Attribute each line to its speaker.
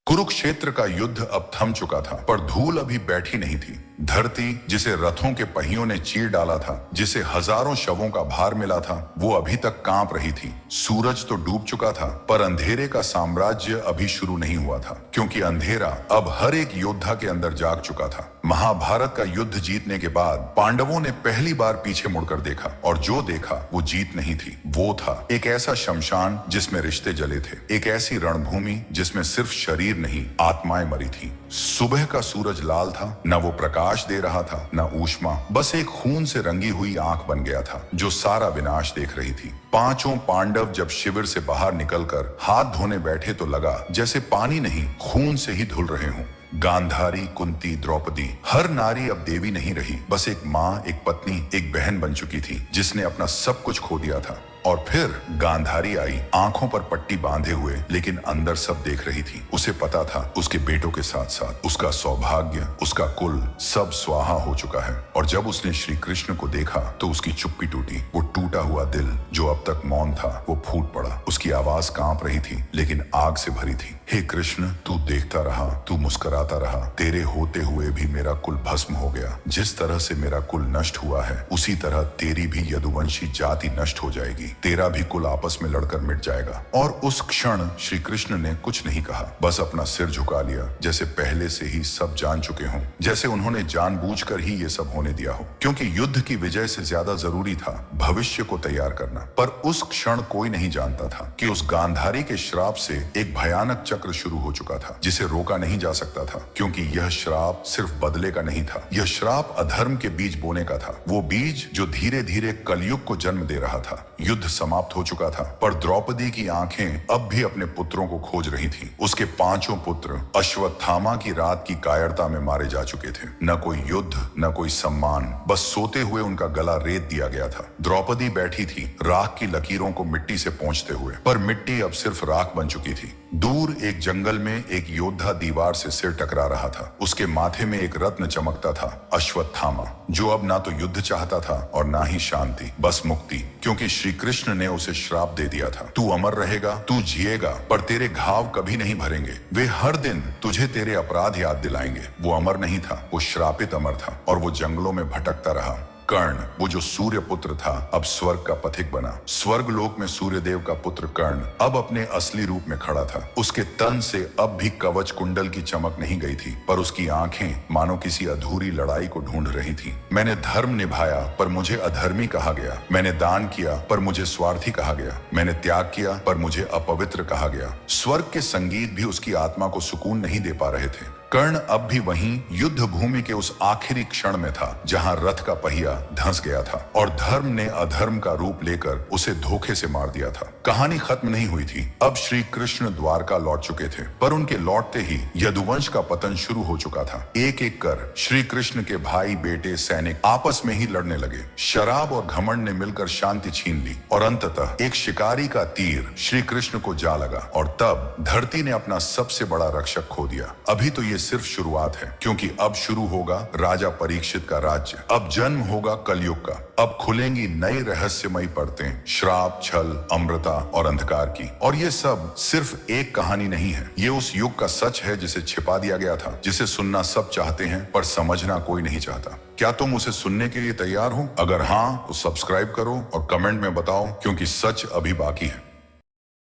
Speaker 1: कुरुक्षेत्र का युद्ध अब थम चुका था, पर धूल अभी बैठी नहीं थी। धरती जिसे रथों के पहियों ने चीर डाला था, जिसे हजारों शवों का भार मिला था, वो अभी तक कांप रही थी। सूरज तो डूब चुका था, पर अंधेरे का साम्राज्य अभी शुरू नहीं हुआ था, क्योंकि अंधेरा अब हर एक योद्धा के अंदर जाग चुका था। महाभारत का युद्ध जीतने के बाद पांडवों ने पहली बार पीछे मुड़कर देखा, और जो देखा वो जीत नहीं थी, वो था एक ऐसा शमशान जिसमें रिश्ते जले थे, एक ऐसी रणभूमि जिसमें सिर्फ शरीर नहीं आत्माएं मरी थी। सुबह का सूरज लाल था, न वो प्रकाश दे रहा था न ऊष्मा, बस एक खून से रंगी हुई आंख बन गया था जो सारा विनाश देख रही थी। पांचों पांडव जब शिविर से बाहर निकलकर हाथ धोने बैठे तो लगा जैसे पानी नहीं खून से ही धुल रहे हों। गांधारी, कुंती, द्रौपदी, हर नारी अब देवी नहीं रही, बस एक माँ, एक पत्नी, एक बहन बन चुकी थी जिसने अपना सब कुछ खो दिया था। और फिर गांधारी आई, आंखों पर पट्टी बांधे हुए, लेकिन अंदर सब देख रही थी। उसे पता था उसके बेटों के साथ साथ उसका सौभाग्य, उसका कुल सब स्वाहा हो चुका है। और जब उसने श्री कृष्ण को देखा तो उसकी चुप्पी टूटी। वो टूटा हुआ दिल जो अब तक मौन था वो फूट पड़ा। उसकी आवाज कांप रही थी, लेकिन आग से भरी थी। हे कृष्ण, तू देखता रहा, तू मुस्कुराता रहा, तेरे होते हुए भी मेरा कुल भस्म हो गया। जिस तरह से मेरा कुल नष्ट हुआ है, उसी तरह तेरी भी यदुवंशी जाति नष्ट हो जाएगी, तेरा भी कुल आपस में लड़कर मिट जाएगा। और उस क्षण श्री कृष्ण ने कुछ नहीं कहा, बस अपना सिर झुका लिया, जैसे पहले से ही सब जान चुके हों, जैसे उन्होंने जानबूझकर ही ये सब होने दिया हो, क्योंकि युद्ध की विजय से ज्यादा जरूरी था भविष्य को तैयार करना। पर उस क्षण कोई नहीं जानता था कि उस गांधारी के श्राप से एक भयानक चक्र शुरू हो चुका था, जिसे रोका नहीं जा सकता था, क्योंकि यह श्राप सिर्फ बदले का नहीं था, यह श्राप अधर्म के बीज बोने का था। वो बीज जो धीरे धीरे कलयुग को जन्म दे रहा था। युद्ध समाप्त हो चुका था, पर द्रौपदी की आंखें अब भी अपने पुत्रों को खोज रही थीं। उसके पांचों पुत्र अश्वत्थामा की रात की कायरता में मारे जा चुके थे। न कोई युद्ध, न कोई सम्मान, बस सोते हुए उनका गला रेत दिया गया था। द्रौपदी बैठी थी राख की लकीरों को मिट्टी से पोंछते हुए, पर मिट्टी अब सिर्फ राख बन चुकी थी। दूर एक जंगल में एक योद्धा दीवार से सिर टकरा रहा था। उसके माथे में एक रत्न चमकता था, अश्वत्थामा, जो अब ना तो युद्ध चाहता था और ना ही शांति, बस मुक्ति, क्योंकि श्री कृष्ण ने उसे श्राप दे दिया था। तू अमर रहेगा, तू जिएगा, पर तेरे घाव कभी नहीं भरेंगे। वे हर दिन तुझे तेरे अपराध याद दिलाएंगे। वो अमर नहीं था, वो श्रापित अमर था, और वो जंगलों में भटकता रहा। कर्ण, वो जो सूर्य पुत्र था, अब स्वर्ग का पथिक बना। स्वर्ग लोक में सूर्य देव का पुत्र कर्ण अब अपने असली रूप में खड़ा था। उसके तन से अब भी कवच कुंडल की चमक नहीं गई थी, पर उसकी आंखें मानो किसी अधूरी लड़ाई को ढूंढ रही थी। मैंने धर्म निभाया पर मुझे अधर्मी कहा गया, मैंने दान किया पर मुझे स्वार्थी कहा गया, मैंने त्याग किया पर मुझे अपवित्र कहा गया। स्वर्ग के संगीत भी उसकी आत्मा को सुकून नहीं दे पा रहे थे। कर्ण अब भी वहीं युद्ध भूमि के उस आखिरी क्षण में था जहां रथ का पहिया धंस गया था, और धर्म ने अधर्म का रूप लेकर उसे धोखे से मार दिया था। कहानी खत्म नहीं हुई थी। अब श्री कृष्ण द्वारका लौट चुके थे, पर उनके लौटते ही यदुवंश का पतन शुरू हो चुका था। एक एक कर श्री कृष्ण के भाई, बेटे, सैनिक आपस में ही लड़ने लगे। शराब और घमंड ने मिलकर शांति छीन ली, और अंततः एक शिकारी का तीर श्री कृष्ण को जा लगा, और तब धरती ने अपना सबसे बड़ा रक्षक खो दिया। अभी तो ये सिर्फ शुरुआत है, क्योंकि अब शुरू होगा राजा परीक्षित का राज्य। अब जन्म होगा कलयुग का। अब खुलेंगी नई रहस्यमयी परतें, श्राप, छल, अमृता और अंधकार की। और ये सब सिर्फ एक कहानी नहीं है, ये उस युग का सच है जिसे छिपा दिया गया था, जिसे सुनना सब चाहते हैं पर समझना कोई नहीं चाहता। क्या तुम उसे सुनने के लिए तैयार हो? अगर हाँ तो सब्सक्राइब करो और कमेंट में बताओ, क्योंकि सच अभी बाकी है।